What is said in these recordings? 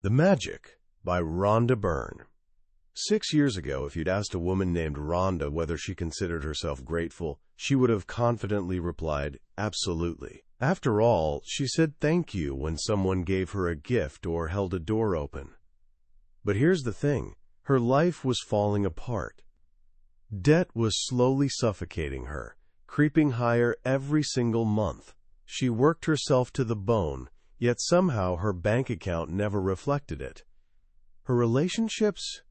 The Magic by Rhonda Byrne. 6 years ago, if you'd asked a woman named Rhonda whether she considered herself grateful, she would have confidently replied, absolutely. After all, she said thank you when someone gave her a gift or held a door open. But here's the thing, her life was falling apart. Debt was slowly suffocating her, creeping higher every single month. She worked herself to the bone, yet somehow her bank account never reflected it. Her relationships?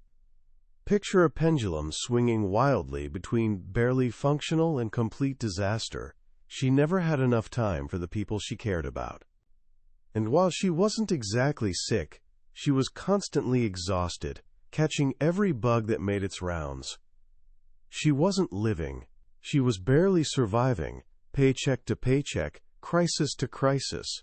Picture a pendulum swinging wildly between barely functional and complete disaster. She never had enough time for the people she cared about. And while she wasn't exactly sick, she was constantly exhausted, catching every bug that made its rounds. She wasn't living. She was barely surviving, paycheck to paycheck, crisis to crisis.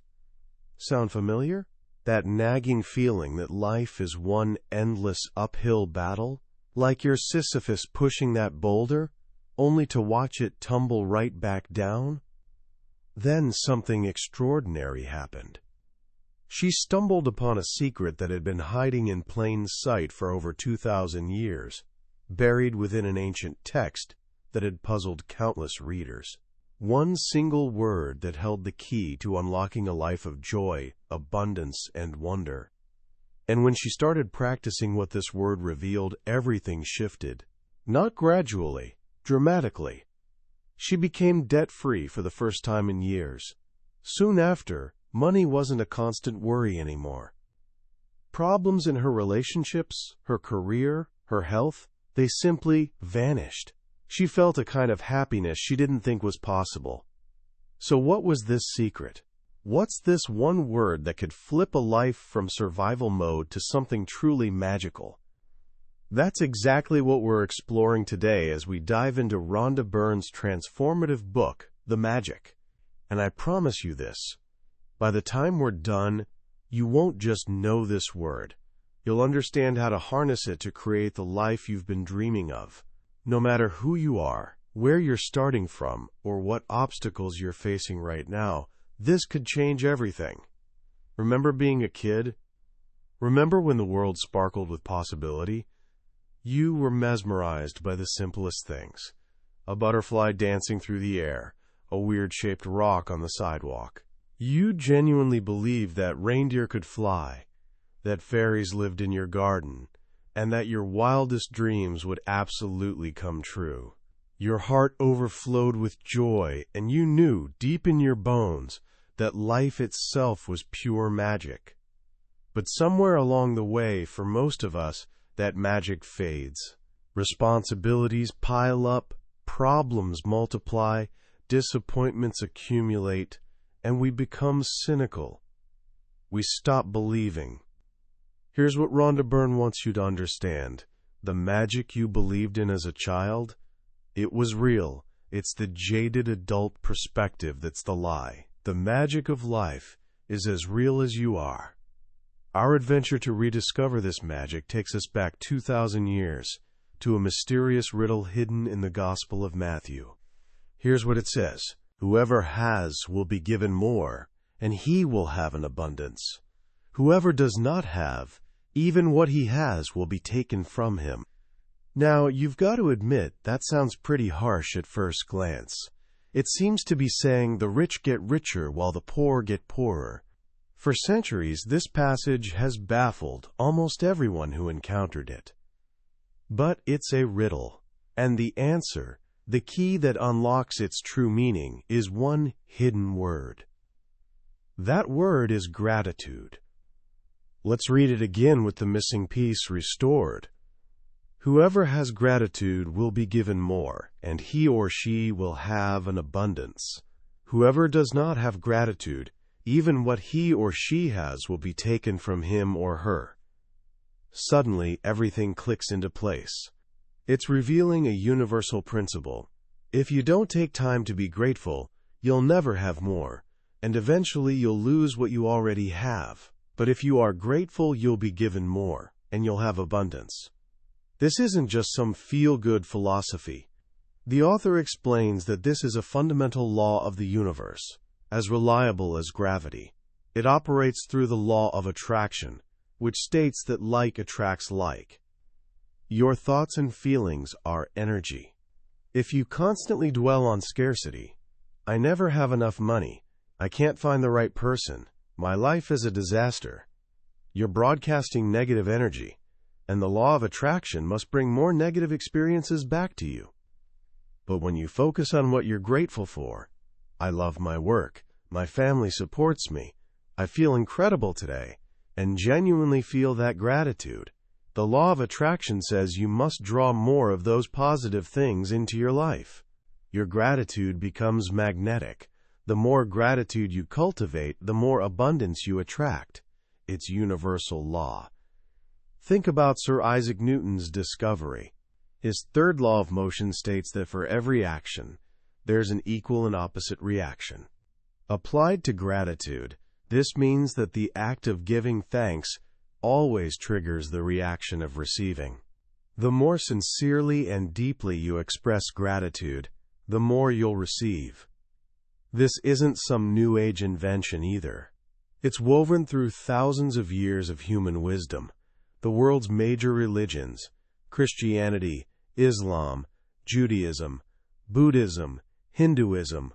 Sound familiar? That nagging feeling that life is one endless uphill battle? Like you're Sisyphus pushing that boulder, only to watch it tumble right back down? Then something extraordinary happened. She stumbled upon a secret that had been hiding in plain sight for over 2,000 years, buried within an ancient text that had puzzled countless readers. One single word that held the key to unlocking a life of joy, abundance, and wonder. And when she started practicing what this word revealed, everything shifted. Not gradually, dramatically. She became debt-free for the first time in years. Soon after, money wasn't a constant worry anymore. Problems in her relationships, her career, her health, they simply vanished. She felt a kind of happiness she didn't think was possible. So what was this secret? What's this one word that could flip a life from survival mode to something truly magical? That's exactly what we're exploring today as we dive into Rhonda Byrne's transformative book, The Magic. And I promise you this, by the time we're done, you won't just know this word. You'll understand how to harness it to create the life you've been dreaming of. No matter who you are, where you're starting from, or what obstacles you're facing right now, this could change everything. Remember being a kid? Remember when the world sparkled with possibility? You were mesmerized by the simplest things. A butterfly dancing through the air, a weird-shaped rock on the sidewalk. You genuinely believed that reindeer could fly, that fairies lived in your garden, and that your wildest dreams would absolutely come true. Your heart overflowed with joy, and you knew, deep in your bones, that life itself was pure magic. But somewhere along the way, for most of us, that magic fades. Responsibilities pile up, problems multiply, disappointments accumulate, and we become cynical. We stop believing. Here's what Rhonda Byrne wants you to understand. The magic you believed in as a child, it was real. It's the jaded adult perspective that's the lie. The magic of life is as real as you are. Our adventure to rediscover this magic takes us back 2,000 years to a mysterious riddle hidden in the Gospel of Matthew. Here's what it says. Whoever has will be given more, and he will have an abundance. Whoever does not have, even what he has will be taken from him. Now, you've got to admit, that sounds pretty harsh at first glance. It seems to be saying the rich get richer while the poor get poorer. For centuries, this passage has baffled almost everyone who encountered it. But it's a riddle, and the answer, the key that unlocks its true meaning, is one hidden word. That word is gratitude. Let's read it again with the missing piece restored. Whoever has gratitude will be given more, and he or she will have an abundance. Whoever does not have gratitude, even what he or she has will be taken from him or her. Suddenly, everything clicks into place. It's revealing a universal principle. If you don't take time to be grateful, you'll never have more, and eventually you'll lose what you already have. But if you are grateful, you'll be given more, and you'll have abundance. This isn't just some feel-good philosophy. The author explains that this is a fundamental law of the universe, as reliable as gravity. It operates through the law of attraction, which states that like attracts like. Your thoughts and feelings are energy. If you constantly dwell on scarcity, I never have enough money, I can't find the right person, my life is a disaster, you're broadcasting negative energy, and the law of attraction must bring more negative experiences back to you. But when you focus on what you're grateful for, I love my work, my family supports me, I feel incredible today, and genuinely feel that gratitude, the law of attraction says you must draw more of those positive things into your life. Your gratitude becomes magnetic. The more gratitude you cultivate, the more abundance you attract. It's universal law. Think about Sir Isaac Newton's discovery. His third law of motion states that for every action, there's an equal and opposite reaction. Applied to gratitude, this means that the act of giving thanks always triggers the reaction of receiving. The more sincerely and deeply you express gratitude, the more you'll receive. This isn't some New Age invention either. It's woven through thousands of years of human wisdom. The world's major religions, Christianity, Islam, Judaism, Buddhism, Hinduism,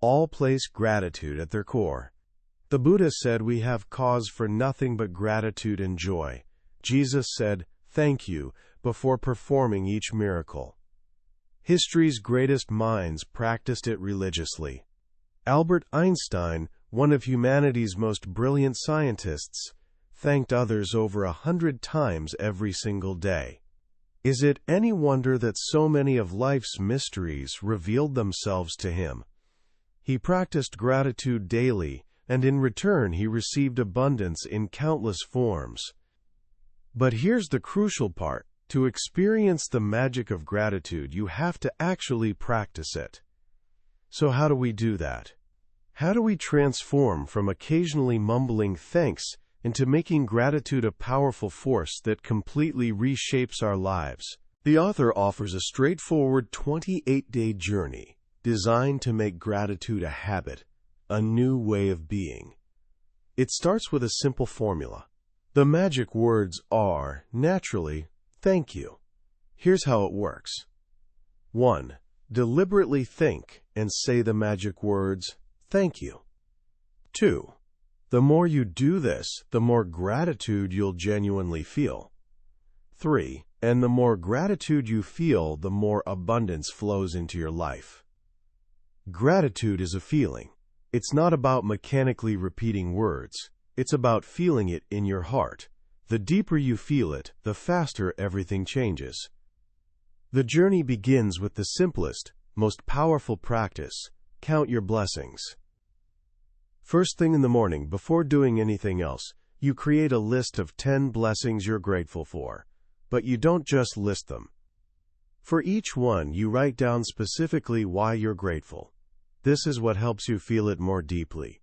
all place gratitude at their core. The Buddha said we have cause for nothing but gratitude and joy. Jesus said, "Thank you," before performing each miracle. History's greatest minds practiced it religiously. Albert Einstein, one of humanity's most brilliant scientists, thanked others over 100 times every single day. Is it any wonder that so many of life's mysteries revealed themselves to him? He practiced gratitude daily, and in return he received abundance in countless forms. But here's the crucial part. To experience the magic of gratitude, you have to actually practice it. So how do we do that? How do we transform from occasionally mumbling thanks into making gratitude a powerful force that completely reshapes our lives? The author offers a straightforward 28-day journey designed to make gratitude a habit, a new way of being. It starts with a simple formula. The magic words are, naturally, thank you. Here's how it works. 1. Deliberately think and say the magic words, thank you. 2. The more you do this, the more gratitude you'll genuinely feel. 3. And the more gratitude you feel, the more abundance flows into your life. Gratitude is a feeling. It's not about mechanically repeating words. It's about feeling it in your heart. The deeper you feel it, the faster everything changes. The journey begins with the simplest, most powerful practice. Count your blessings. First thing in the morning, before doing anything else, you create a list of 10 blessings you're grateful for. But you don't just list them. For each one, you write down specifically why you're grateful. This is what helps you feel it more deeply.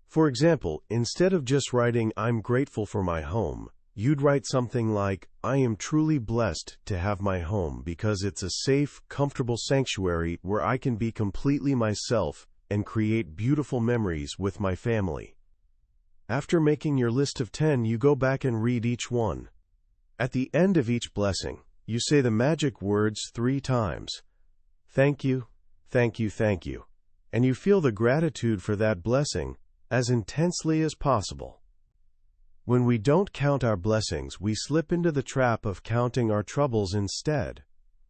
For example, instead of just writing, "I'm grateful for my home," you'd write something like, "I am truly blessed to have my home because it's a safe, comfortable sanctuary where I can be completely myself and create beautiful memories with my family." After making your list of 10, you go back and read each one. At the end of each blessing, you say the magic words 3 times. Thank you, thank you, thank you. And you feel the gratitude for that blessing as intensely as possible. When we don't count our blessings, we slip into the trap of counting our troubles instead.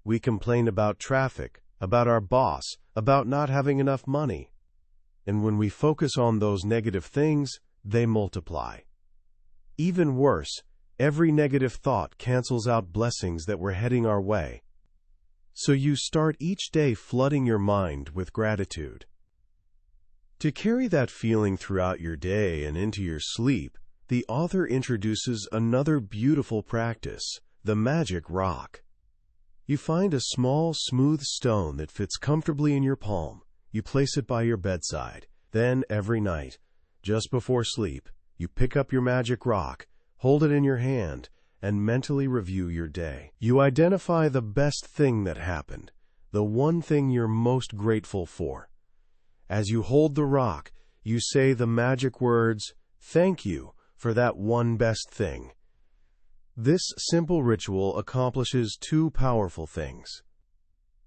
We complain about traffic, about our boss, about not having enough money. And when we focus on those negative things, they multiply. Even worse, every negative thought cancels out blessings that were heading our way. So you start each day flooding your mind with gratitude. To carry that feeling throughout your day and into your sleep, the author introduces another beautiful practice, the magic rock. You find a small, smooth stone that fits comfortably in your palm. You place it by your bedside. Then, every night, just before sleep, you pick up your magic rock, hold it in your hand, and mentally review your day. You identify the best thing that happened, the one thing you're most grateful for. As you hold the rock, you say the magic words, "Thank you," for that one best thing. This simple ritual accomplishes two powerful things.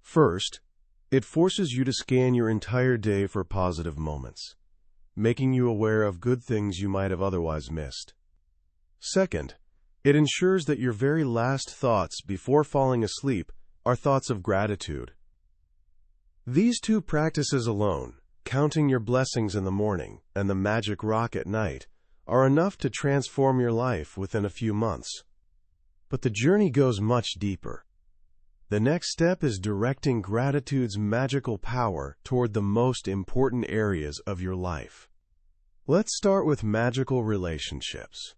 First, it forces you to scan your entire day for positive moments, making you aware of good things you might have otherwise missed. Second, it ensures that your very last thoughts before falling asleep are thoughts of gratitude. These two practices alone, counting your blessings in the morning and the magic rock at night, are enough to transform your life within a few months. But the journey goes much deeper. The next step is directing gratitude's magical power toward the most important areas of your life. Let's start with magical relationships.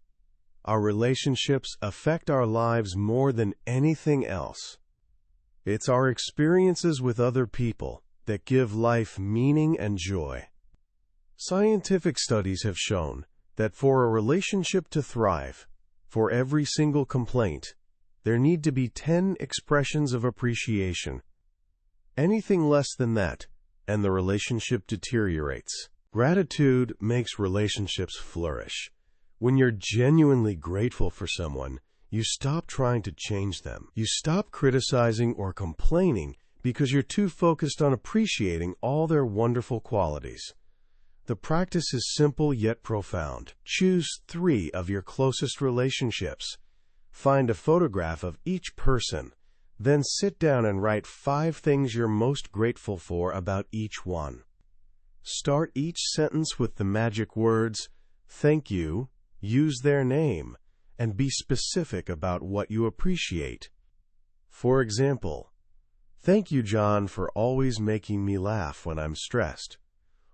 Our relationships affect our lives more than anything else. It's our experiences with other people that give life meaning and joy. Scientific studies have shown that for a relationship to thrive, for every single complaint, there need to be 10 expressions of appreciation. Anything less than that, and the relationship deteriorates. Gratitude makes relationships flourish. When you're genuinely grateful for someone, you stop trying to change them. You stop criticizing or complaining because you're too focused on appreciating all their wonderful qualities. The practice is simple yet profound. Choose 3 of your closest relationships. Find a photograph of each person. Then sit down and write 5 things you're most grateful for about each one. Start each sentence with the magic words, "Thank you," use their name, and be specific about what you appreciate. For example, "Thank you, John, for always making me laugh when I'm stressed."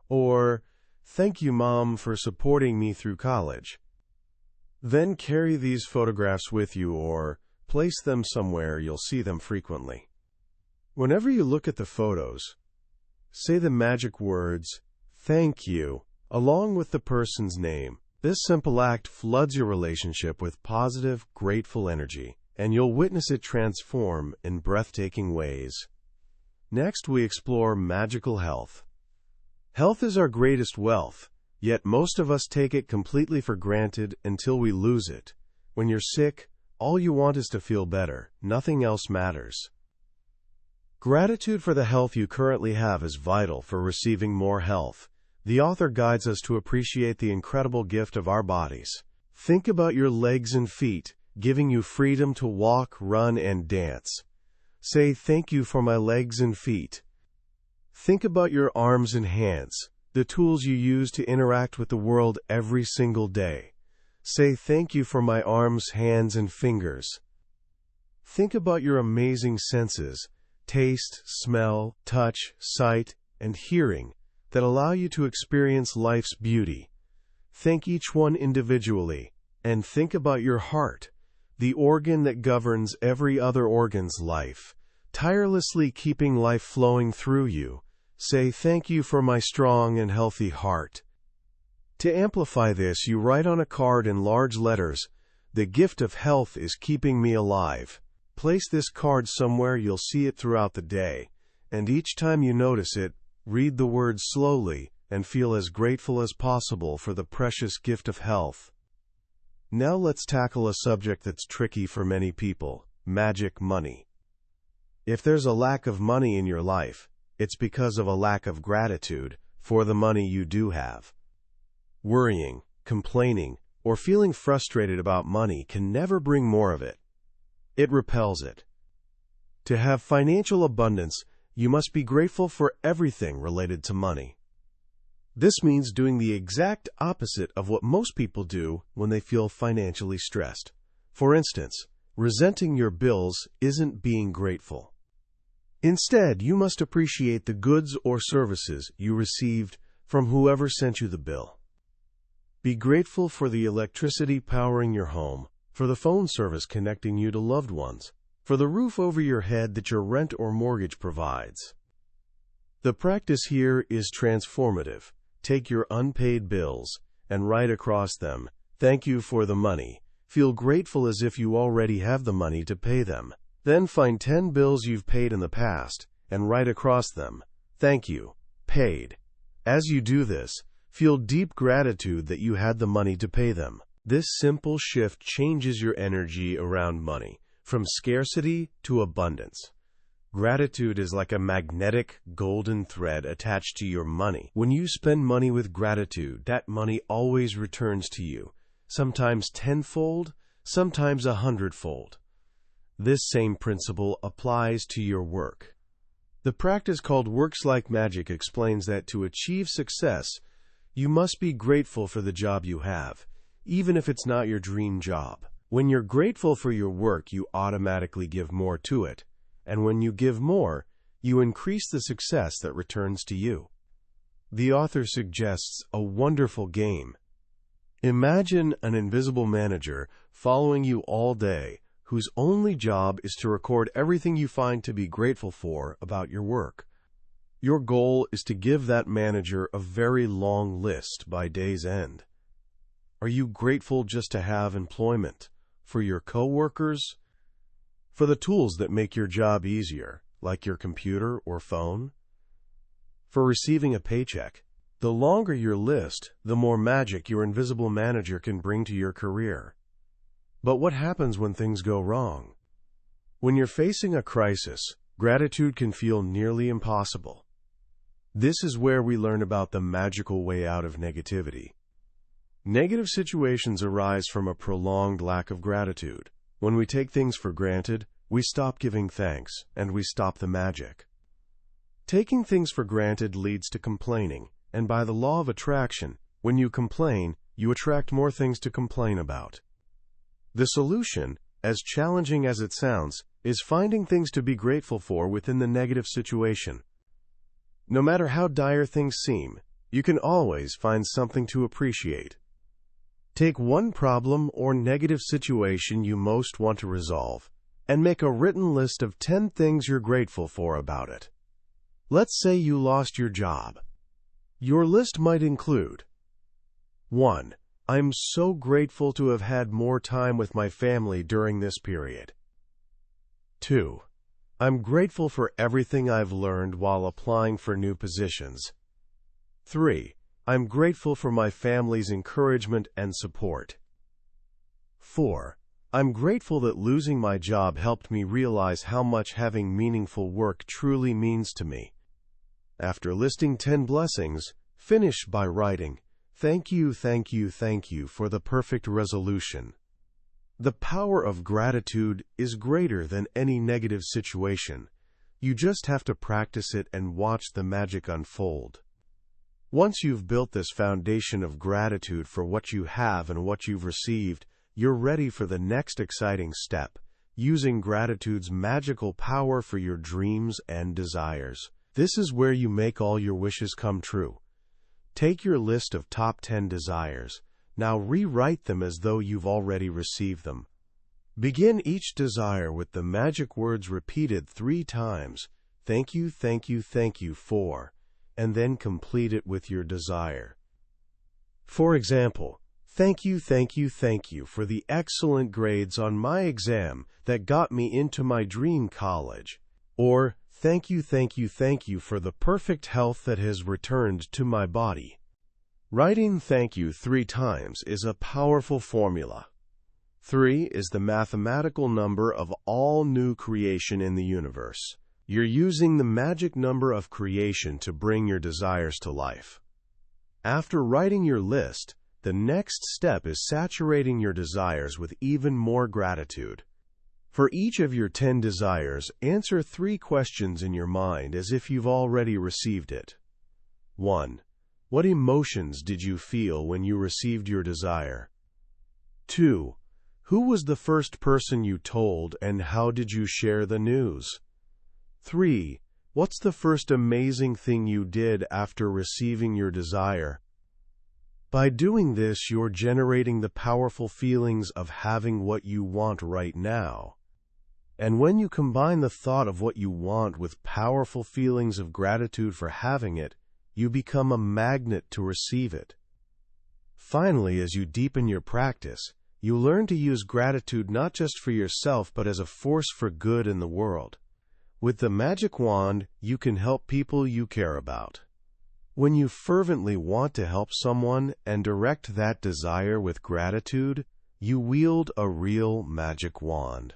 Or, "Thank you, Mom, for supporting me through college." Then carry these photographs with you or place them somewhere you'll see them frequently. Whenever you look at the photos, say the magic words, "Thank you," along with the person's name. This simple act floods your relationship with positive, grateful energy, and you'll witness it transform in breathtaking ways. Next, we explore magical health. Health is our greatest wealth, yet most of us take it completely for granted until we lose it. When you're sick, all you want is to feel better. Nothing else matters. Gratitude for the health you currently have is vital for receiving more health. The author guides us to appreciate the incredible gift of our bodies. Think about your legs and feet, giving you freedom to walk, run, and dance. Say, "Thank you for my legs and feet." Think about your arms and hands, the tools you use to interact with the world every single day. Say, "Thank you for my arms, hands, and fingers." Think about your amazing senses, taste, smell, touch, sight, and hearing, that allow you to experience life's beauty. Thank each one individually, and think about your heart, the organ that governs every other organ's life, tirelessly keeping life flowing through you. Say, "Thank you for my strong and healthy heart." To amplify this, you write on a card in large letters, "The gift of health is keeping me alive." Place this card somewhere you'll see it throughout the day, and each time you notice it, read the words slowly and feel as grateful as possible for the precious gift of health. Now let's tackle a subject that's tricky for many people: magic money. If there's a lack of money in your life, it's because of a lack of gratitude for the money you do have. Worrying, complaining, or feeling frustrated about money can never bring more of it. It repels it. To have financial abundance, you must be grateful for everything related to money. This means doing the exact opposite of what most people do when they feel financially stressed. For instance, resenting your bills isn't being grateful. Instead, you must appreciate the goods or services you received from whoever sent you the bill. Be grateful for the electricity powering your home, for the phone service connecting you to loved ones, for the roof over your head that your rent or mortgage provides. The practice here is transformative. Take your unpaid bills and write across them, "Thank you for the money." Feel grateful as if you already have the money to pay them. Then find 10 bills you've paid in the past and write across them, "Thank you, paid." As you do this, feel deep gratitude that you had the money to pay them. This simple shift changes your energy around money, from scarcity to abundance. Gratitude is like a magnetic golden thread attached to your money. When you spend money with gratitude, that money always returns to you, sometimes tenfold, sometimes 100-fold. This same principle applies to your work. The practice called Works Like Magic explains that to achieve success, you must be grateful for the job you have, even if it's not your dream job. When you're grateful for your work, you automatically give more to it. And when you give more, you increase the success that returns to you. The author suggests a wonderful game. Imagine an invisible manager following you all day, whose only job is to record everything you find to be grateful for about your work. Your goal is to give that manager a very long list by day's end. Are you grateful just to have employment, for your coworkers, for the tools that make your job easier, like your computer or phone, for receiving a paycheck? The longer your list, the more magic your invisible manager can bring to your career. But what happens when things go wrong? When you're facing a crisis, gratitude can feel nearly impossible. This is where we learn about the magical way out of negativity. Negative situations arise from a prolonged lack of gratitude. When we take things for granted, we stop giving thanks, and we stop the magic. Taking things for granted leads to complaining, and by the law of attraction, when you complain, you attract more things to complain about. The solution, as challenging as it sounds, is finding things to be grateful for within the negative situation. No matter how dire things seem, you can always find something to appreciate. Take one problem or negative situation you most want to resolve, and make a written list of 10 things you're grateful for about it. Let's say you lost your job. Your list might include: 1. I'm so grateful to have had more time with my family during this period. 2. I'm grateful for everything I've learned while applying for new positions. 3. I'm grateful for my family's encouragement and support. 4. I'm grateful that losing my job helped me realize how much having meaningful work truly means to me. After listing 10 blessings, finish by writing, "Thank you, thank you, thank you" for the perfect resolution. The power of gratitude is greater than any negative situation. You just have to practice it and watch the magic unfold. Once you've built this foundation of gratitude for what you have and what you've received, you're ready for the next exciting step, using gratitude's magical power for your dreams and desires. This is where you make all your wishes come true. Take your list of top 10 desires. Now rewrite them as though you've already received them. Begin each desire with the magic words repeated 3 times, "Thank you, thank you, thank you for," and then complete it with your desire. For example, "Thank you, thank you, thank you for the excellent grades on my exam that got me into my dream college," or "Thank you, thank you, thank you for the perfect health that has returned to my body." Writing thank you 3 times is a powerful formula. 3 is the mathematical number of all new creation in the universe. You're using the magic number of creation to bring your desires to life. After writing your list, the next step is saturating your desires with even more gratitude. For each of your 10 desires, answer 3 questions in your mind as if you've already received it. 1. What emotions did you feel when you received your desire? 2. Who was the first person you told and how did you share the news? 3. What's the first amazing thing you did after receiving your desire? By doing this, you're generating the powerful feelings of having what you want right now. And when you combine the thought of what you want with powerful feelings of gratitude for having it, you become a magnet to receive it. Finally, as you deepen your practice, you learn to use gratitude not just for yourself but as a force for good in the world. With the magic wand, you can help people you care about. When you fervently want to help someone and direct that desire with gratitude, you wield a real magic wand.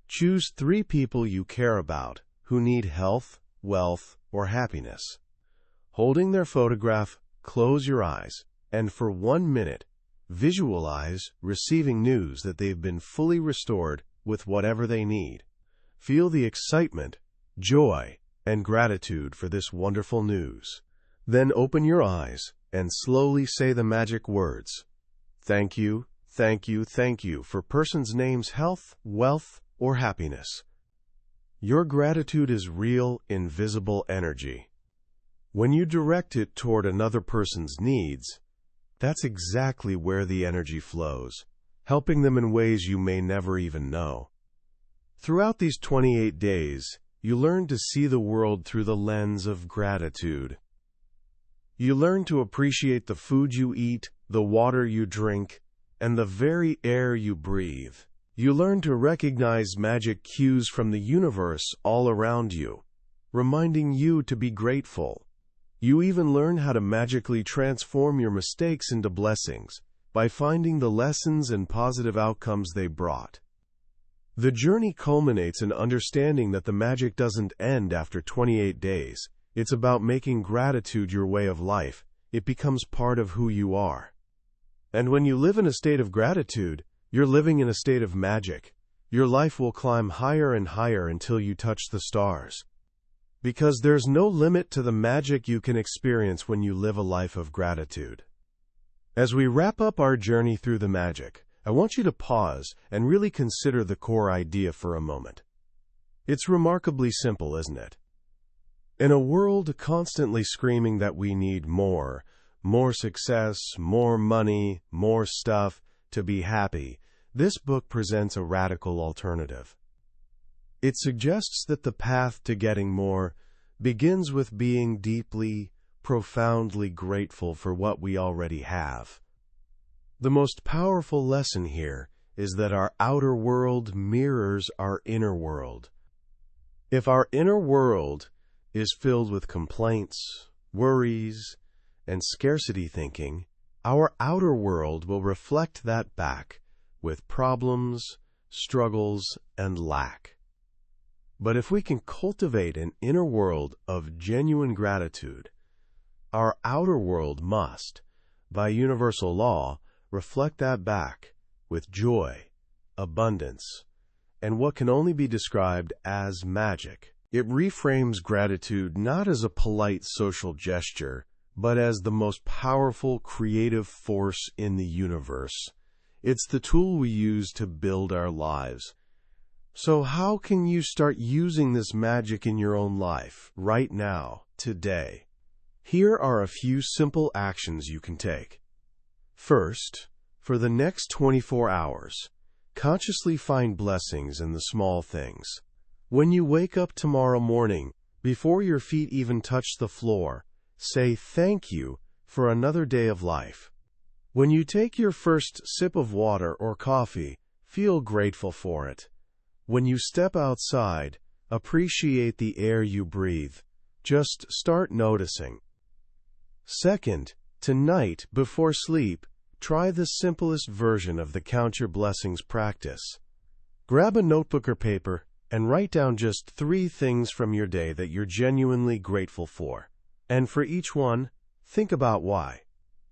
Choose 3 people you care about who need health, wealth, or happiness. Holding their photograph, close your eyes, and for 1 minute, visualize receiving news that they've been fully restored with whatever they need. Feel the excitement, joy, and gratitude for this wonderful news. Then open your eyes and slowly say the magic words, "Thank you, thank you, thank you," for person's name's health, wealth, or happiness. Your gratitude is real, invisible energy. When you direct it toward another person's needs, that's exactly where the energy flows, helping them in ways you may never even know. Throughout these 28 days, you learn to see the world through the lens of gratitude. You learn to appreciate the food you eat, the water you drink, and the very air you breathe. You learn to recognize magic cues from the universe all around you, reminding you to be grateful. You even learn how to magically transform your mistakes into blessings by finding the lessons and positive outcomes they brought. The journey culminates in understanding that the magic doesn't end after 28 days. It's about making gratitude your way of life. It becomes part of who you are. And when you live in a state of gratitude, you're living in a state of magic. Your life will climb higher and higher until you touch the stars. Because there's no limit to the magic you can experience when you live a life of gratitude. As we wrap up our journey through the magic, I want you to pause and really consider the core idea for a moment. It's remarkably simple, isn't it? In a world constantly screaming that we need more success, more money, more stuff to be happy, this book presents a radical alternative. It suggests that the path to getting more begins with being deeply, profoundly grateful for what we already have. The most powerful lesson here is that our outer world mirrors our inner world. If our inner world is filled with complaints, worries, and scarcity thinking, our outer world will reflect that back with problems, struggles, and lack. But if we can cultivate an inner world of genuine gratitude, our outer world must, by universal law, reflect that back with joy, abundance, and what can only be described as magic. It reframes gratitude not as a polite social gesture, but as the most powerful creative force in the universe. It's the tool we use to build our lives. So how can you start using this magic in your own life, right now, today? Here are a few simple actions you can take. First, for the next 24 hours, consciously find blessings in the small things. When you wake up tomorrow morning, before your feet even touch the floor, say thank you for another day of life. When you take your first sip of water or coffee, feel grateful for it. When you step outside, appreciate the air you breathe. Just start noticing. Second, tonight, before sleep, try the simplest version of the Count Your Blessings practice. Grab a notebook or paper and write down just 3 things from your day that you're genuinely grateful for. And for each one, think about why.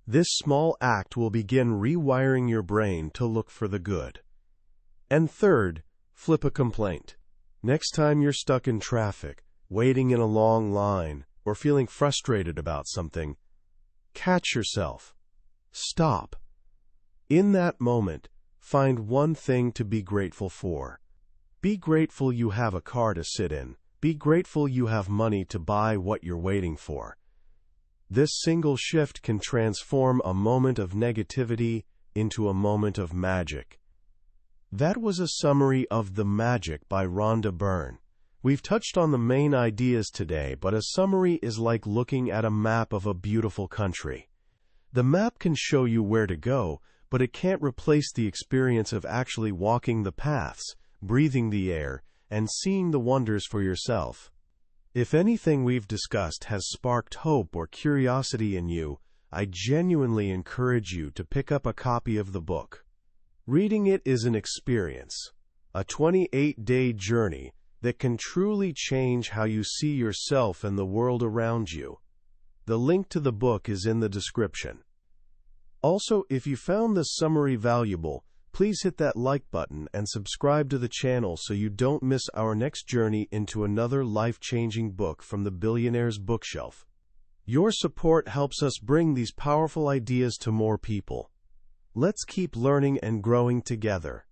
This small act will begin rewiring your brain to look for the good. And third, flip a complaint. Next time you're stuck in traffic, waiting in a long line, or feeling frustrated about something, catch yourself. Stop. In that moment, find one thing to be grateful for. Be grateful you have a car to sit in. Be grateful you have money to buy what you're waiting for. This single shift can transform a moment of negativity into a moment of magic. That was a summary of The Magic by Rhonda Byrne. We've touched on the main ideas today, but a summary is like looking at a map of a beautiful country. The map can show you where to go, but it can't replace the experience of actually walking the paths, breathing the air, and seeing the wonders for yourself. If anything we've discussed has sparked hope or curiosity in you, I genuinely encourage you to pick up a copy of the book. Reading it is an experience, a 28-day journey that can truly change how you see yourself and the world around you. The link to the book is in the description. Also, if you found this summary valuable, please hit that like button and subscribe to the channel so you don't miss our next journey into another life-changing book from the Billionaire's Bookshelf. Your support helps us bring these powerful ideas to more people. Let's keep learning and growing together.